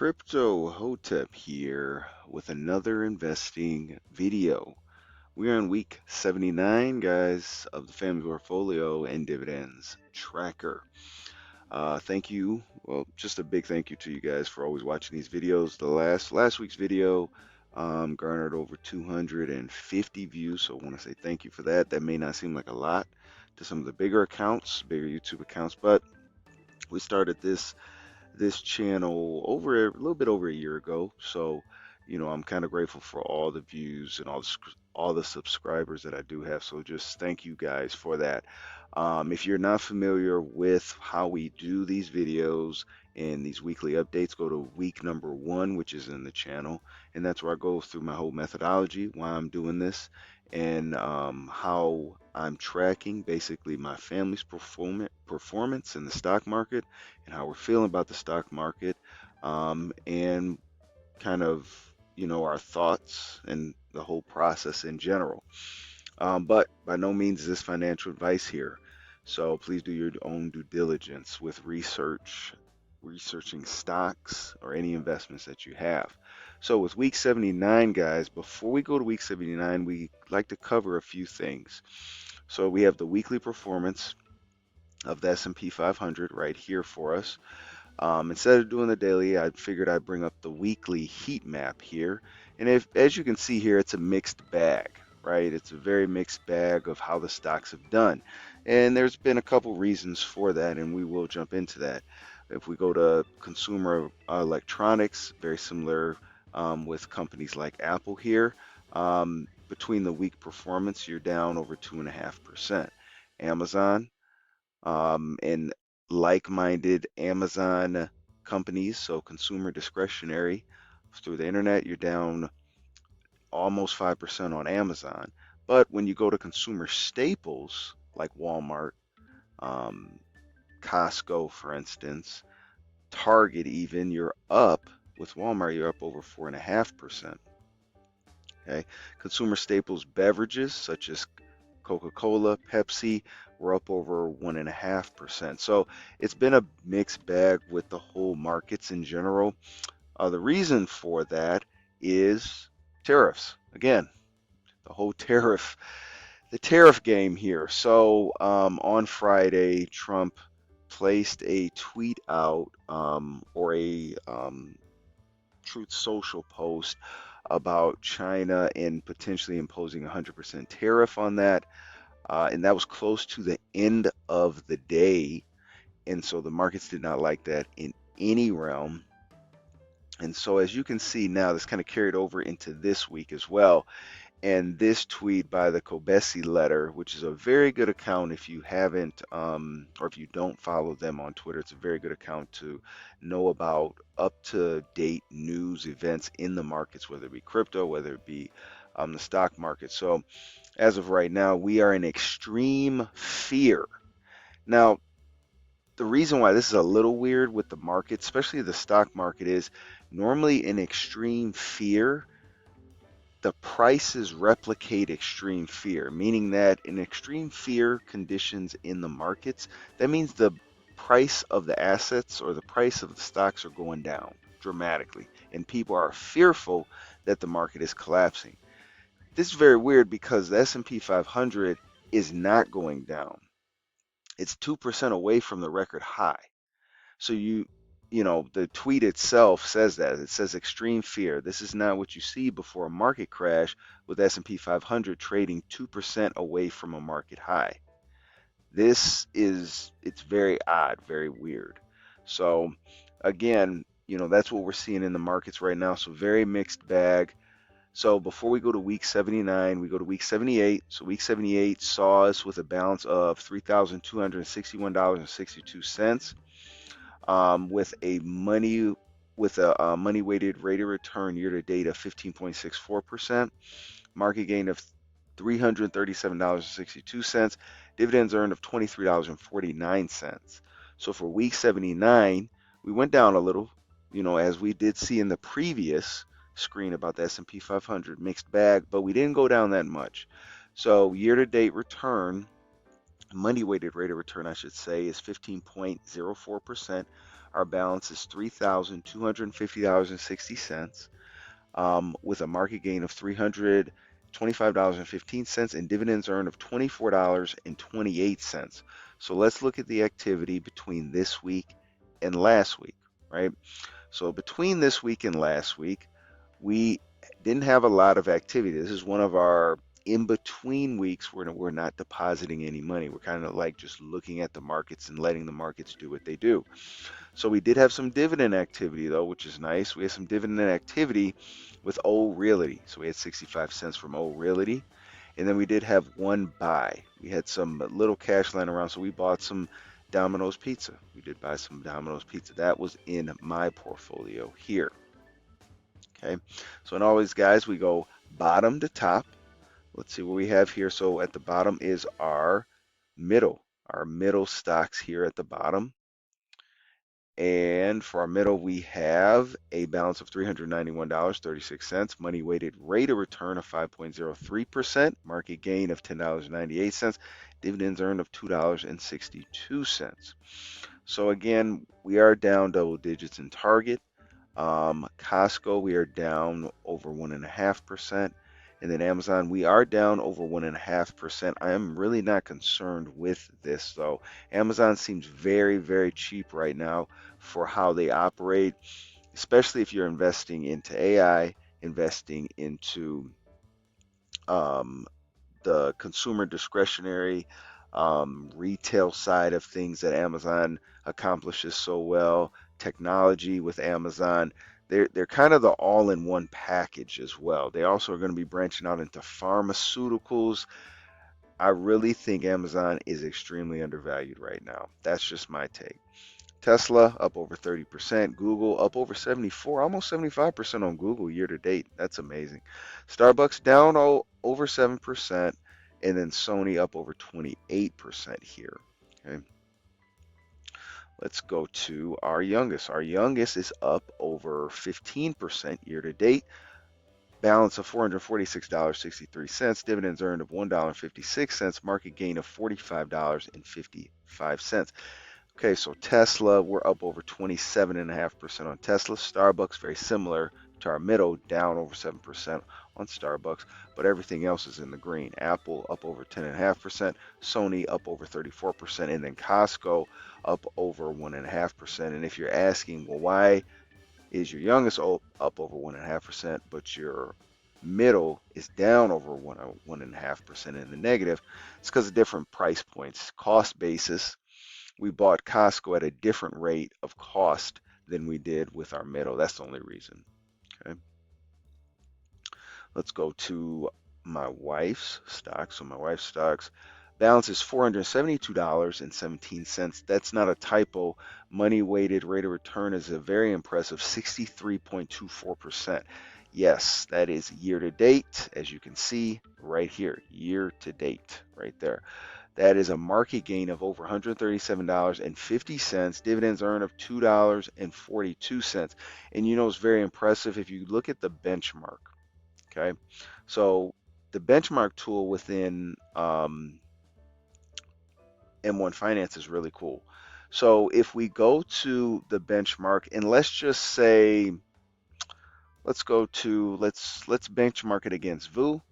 Crypto Hotep here with another investing video. We're on week 79, guys, of the family portfolio and dividends tracker. Thank you. Well, just a big thank you to you guys for always watching these videos. The last week's video garnered over 250 views, so I want to say thank you for that. That may not seem like a lot to some of the bigger accounts, bigger YouTube accounts, but we started this channel over a little bit over a year ago. So, I'm kind of grateful for all the views and all the subscribers that I do have. So just thank you guys for that. If you're not familiar with how we do these videos and these weekly updates, go to week number 1, which is in the channel, and that's where I go through my whole methodology, why I'm doing this, and how I'm tracking basically my family's performance in the stock market and how we're feeling about the stock market, and kind of our thoughts and the whole process in general. But by no means is this financial advice here. So please do your own due diligence with researching stocks or any investments that you have. So with week 79, guys, before we go to week 79, we like to cover a few things. So we have the weekly performance of the S&P 500 right here for us. Instead of doing the daily, I figured I'd bring up the weekly heat map here. And as you can see here, it's a mixed bag, right? It's a very mixed bag of how the stocks have done. And there's been a couple reasons for that, and we will jump into that. If we go to consumer electronics, very similar with companies like Apple here. Between the week performance, you're down over 2.5%. Amazon, and like-minded Amazon companies, so consumer discretionary through the internet, you're down almost 5% on Amazon. But when you go to consumer staples like Walmart, um, Costco, for instance, Target, even, you're up with Walmart, you're up over 4.5%. Okay, consumer staples beverages such as Coca-Cola, Pepsi, were up over 1.5%. So it's been a mixed bag with the whole markets in general. The reason for that is tariffs. Again, the whole the tariff game here. So on Friday, Trump placed a tweet out, or a Truth Social post about China and potentially imposing 100% tariff on that. And that was close to the end of the day. And so the markets did not like that in any realm. And so as you can see now, this kind of carried over into this week as well. And this tweet by the Kobesi letter, which is a very good account if you haven't, or if you don't follow them on Twitter, it's a very good account to know about up-to-date news events in the markets, whether it be crypto, whether it be the stock market. So as of right now, we are in extreme fear. Now, the reason why this is a little weird with the market, especially the stock market, is normally in extreme fear, the prices replicate extreme fear, meaning that in extreme fear conditions in the markets, that means the price of the assets or the price of the stocks are going down dramatically, and people are fearful that the market is collapsing. This is very weird because the S&P 500 is not going down. It's 2% away from the record high. So the tweet itself says that. It says extreme fear. This is not what you see before a market crash, with S&P 500 trading 2% away from a market high. It's very odd, very weird. So again, that's what we're seeing in the markets right now. So very mixed bag. So before we go to week 79, we go to week 78. So week 78 saw us with a balance of $3,261.62, with a money weighted rate of return year to date of 15.64%, market gain of $337.62, dividends earned of $23.49. So for week 79, we went down a little, as we did see in the previous screen about the S&P 500, mixed bag, but we didn't go down that much. So year-to-date return, money weighted rate of return, I should say, is 15.04%. Our balance is $3,250.60, with a market gain of $325.15 and dividends earned of $24.28. So let's look at the activity between this week and last week, right? So between this week and last week, we didn't have a lot of activity. This is one of our in-between weeks where we're not depositing any money. We're kind of like just looking at the markets and letting the markets do what they do. So we did have some dividend activity though, which is nice. We had some dividend activity with Old Realty. So we had 65 cents from Old Realty. And then we did have one buy. We had some little cash lying around, so we bought some Domino's Pizza. We did buy some Domino's Pizza. That was in my portfolio here. Okay, so and always, guys, we go bottom to top. Let's see what we have here. So at the bottom is our middle stocks here at the bottom. And for our middle, we have a balance of $391.36, money weighted rate of return of 5.03%, market gain of $10.98, dividends earned of $2.62. So again, we are down double digits in Target. Costco, we are down over 1.5%. And then Amazon, we are down over 1.5%. I am really not concerned with this though. Amazon seems very, very cheap right now for how they operate, especially if you're investing into AI, investing into the consumer discretionary retail side of things that Amazon accomplishes so well, technology with Amazon. They're kind of the all-in-one package as well. They also are going to be branching out into pharmaceuticals. I really think Amazon is extremely undervalued right now. That's just my take. Tesla up over 30%, Google up over 74, almost 75% on Google year to date. That's amazing. Starbucks down over 7%, and then Sony up over 28% here. Okay. Let's go to our youngest. Our youngest is up over 15% year to date. Balance of $446.63, dividends earned of $1.56, market gain of $45.55. Okay, so Tesla, we're up over 27.5% on Tesla. Starbucks, very similar to our middle, down over 7% on Starbucks, but everything else is in the green. Apple up over 10.5%, Sony up over 34%, and then Costco up over 1.5%. And if you're asking, well, why is your youngest up over 1.5%, but your middle is down over 1.5% in the negative? It's because of different price points, cost basis. We bought Costco at a different rate of cost than we did with our middle. That's the only reason. Okay. Let's go to my wife's stocks. So my wife's stocks balance is $472.17. That's not a typo. Money weighted rate of return is a very impressive 63.24%. Yes, that is year to date, as you can see right here, year to date, right there. That is a market gain of over $137.50, dividends earned of $2.42. And you know, it's very impressive if you look at the benchmark. Okay, so the benchmark tool within M1 Finance is really cool. So if we go to the benchmark and let's just say, let's benchmark it against VU.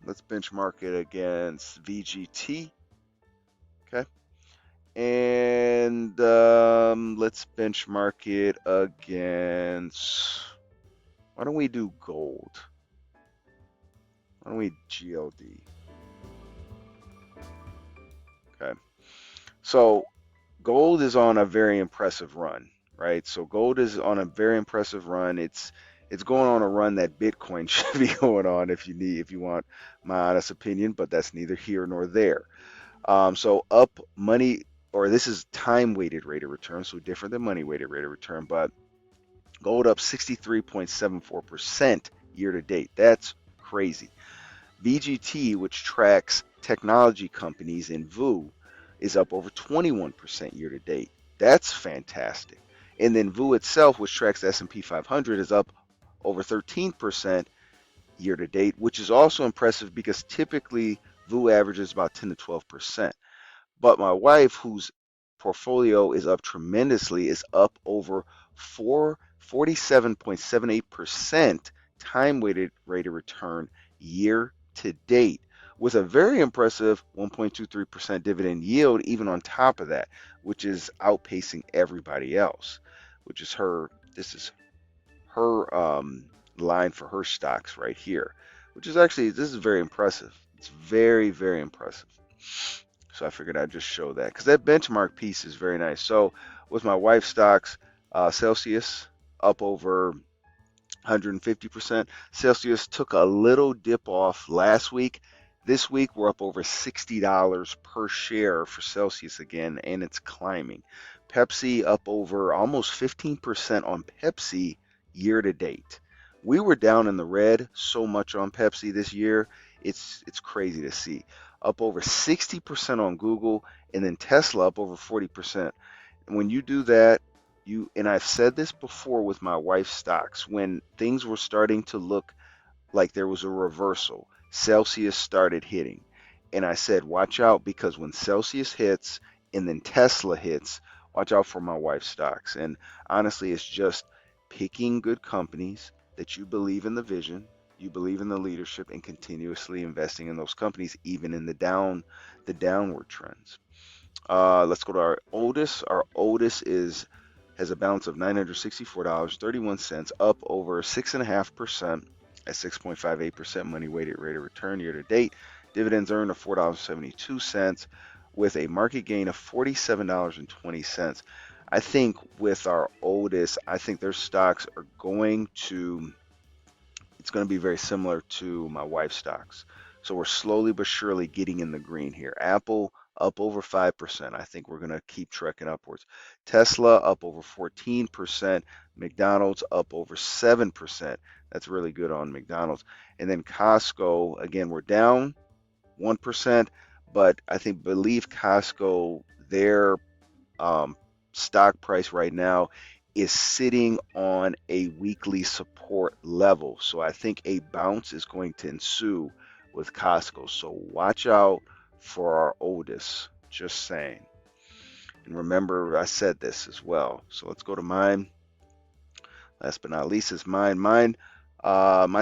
Let's benchmark it against VGT. Okay. And let's benchmark it against, why don't we do gold? Why don't we GLD? Okay. So gold is on a very impressive run, right? So gold is on a very impressive run. It's going on a run that Bitcoin should be going on if you want my honest opinion, but that's neither here nor there. So up money, or this is time weighted rate of return, so different than money weighted rate of return, but gold up 63.74% year to date. That's crazy. VGT, which tracks technology companies in VU, is up over 21% year to date. That's fantastic. And then VU itself, which tracks the S&P 500, is up over 13% year to date, which is also impressive because typically VU averages about 10 to 12%. But my wife, whose portfolio is up tremendously. It's up over 47.78% time-weighted rate of return year to date, with a very impressive 1.23% dividend yield even on top of that, which is outpacing everybody else, which is her, this is her line for her stocks right here, which is actually, this is very impressive. It's very, very impressive. So I figured I'd just show that because that benchmark piece is very nice. So with my wife's stocks, Celsius up over 150%. Celsius took a little dip off last week. This week we're up over $60 per share for Celsius again, and it's climbing. Pepsi up over almost 15% on Pepsi year to date. We were down in the red so much on Pepsi this year. It's crazy to see. Up over 60% on Google, and then Tesla up over 40%. And when you do that, and I've said this before with my wife's stocks, when things were starting to look like there was a reversal, Celsius started hitting. And I said, watch out, because when Celsius hits and then Tesla hits, watch out for my wife's stocks. And honestly, it's just picking good companies that you believe in the vision, you believe in the leadership, and continuously investing in those companies, even in the downward trends. Let's go to our oldest. Our oldest has a balance of $964.31, up over 6.5% at 6.58% money weighted rate of return year to date. Dividends earned of $4.72 with a market gain of $47.20. I think with our oldest, I think their stocks are going to, it's going to be very similar to my wife's stocks. So we're slowly but surely getting in the green here. Apple up over 5%. I think we're going to keep trekking upwards. Tesla up over 14%. McDonald's up over 7%. That's really good on McDonald's. And then Costco, again, we're down 1%, but I believe Costco, their stock price right now is sitting on a weekly support level. So I think a bounce is going to ensue with Costco. So watch out for our oldest, just saying. And remember, I said this as well. So let's go to mine. Last but not least is mine. My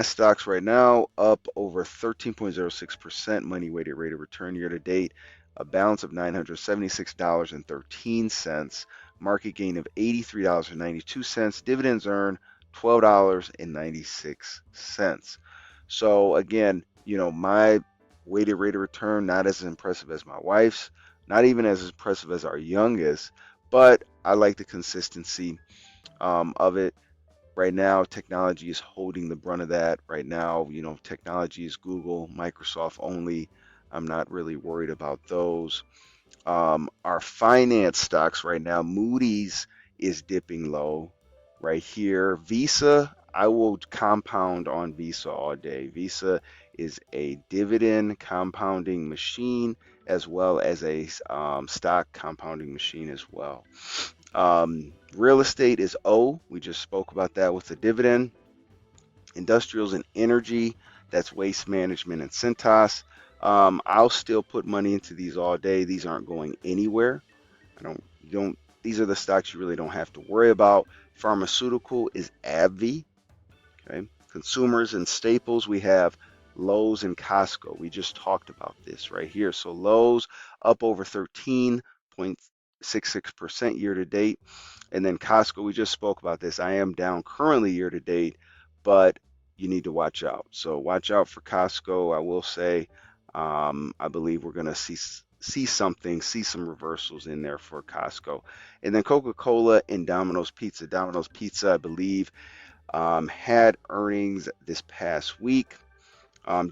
stocks right now up over 13.06% money weighted rate of return year to date. A balance of $976.13. Market gain of $83.92. Dividends earned $12.96. So again, my weighted rate of return, not as impressive as my wife's, not even as impressive as our youngest, but I like the consistency of it. Right now, technology is holding the brunt of that. Right now, technology is Google, Microsoft only. I'm not really worried about those. Our finance stocks right now, Moody's is dipping low right here. Visa, I will compound on Visa all day. Visa is a dividend compounding machine as well as a stock compounding machine as well. Real estate is O. We just spoke about that with the dividend. Industrials and energy, that's Waste Management and Cintas. I'll still put money into these all day. These aren't going anywhere. These are the stocks you really don't have to worry about. Pharmaceutical is AbbVie. Okay. Consumers and staples, we have Lowe's and Costco. We just talked about this right here. So Lowe's up over 13.66% year to date. And then Costco, we just spoke about this. I am down currently year to date, but you need to watch out. So watch out for Costco. I will say, I believe we're going to see some reversals in there for Costco. And then Coca-Cola and Domino's Pizza. Domino's Pizza, I believe, had earnings this past week.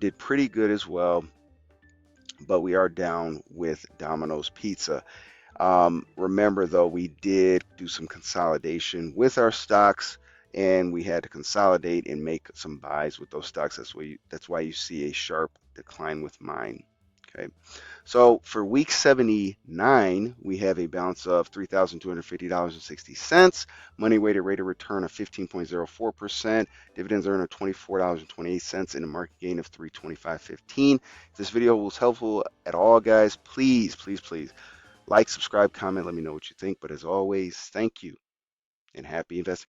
Did pretty good as well, but we are down with Domino's Pizza. Remember, though, we did do some consolidation with our stocks, and we had to consolidate and make some buys with those stocks. That's why you see a sharp decline with mine. Okay, so for week 79, we have a balance of $3,250.60, money weighted rate of return of 15.04%, dividends earned of $24.28, and a market gain of $325.15. If this video was helpful at all, guys, please Like, subscribe, comment, let me know what you think. But as always, thank you and happy investing.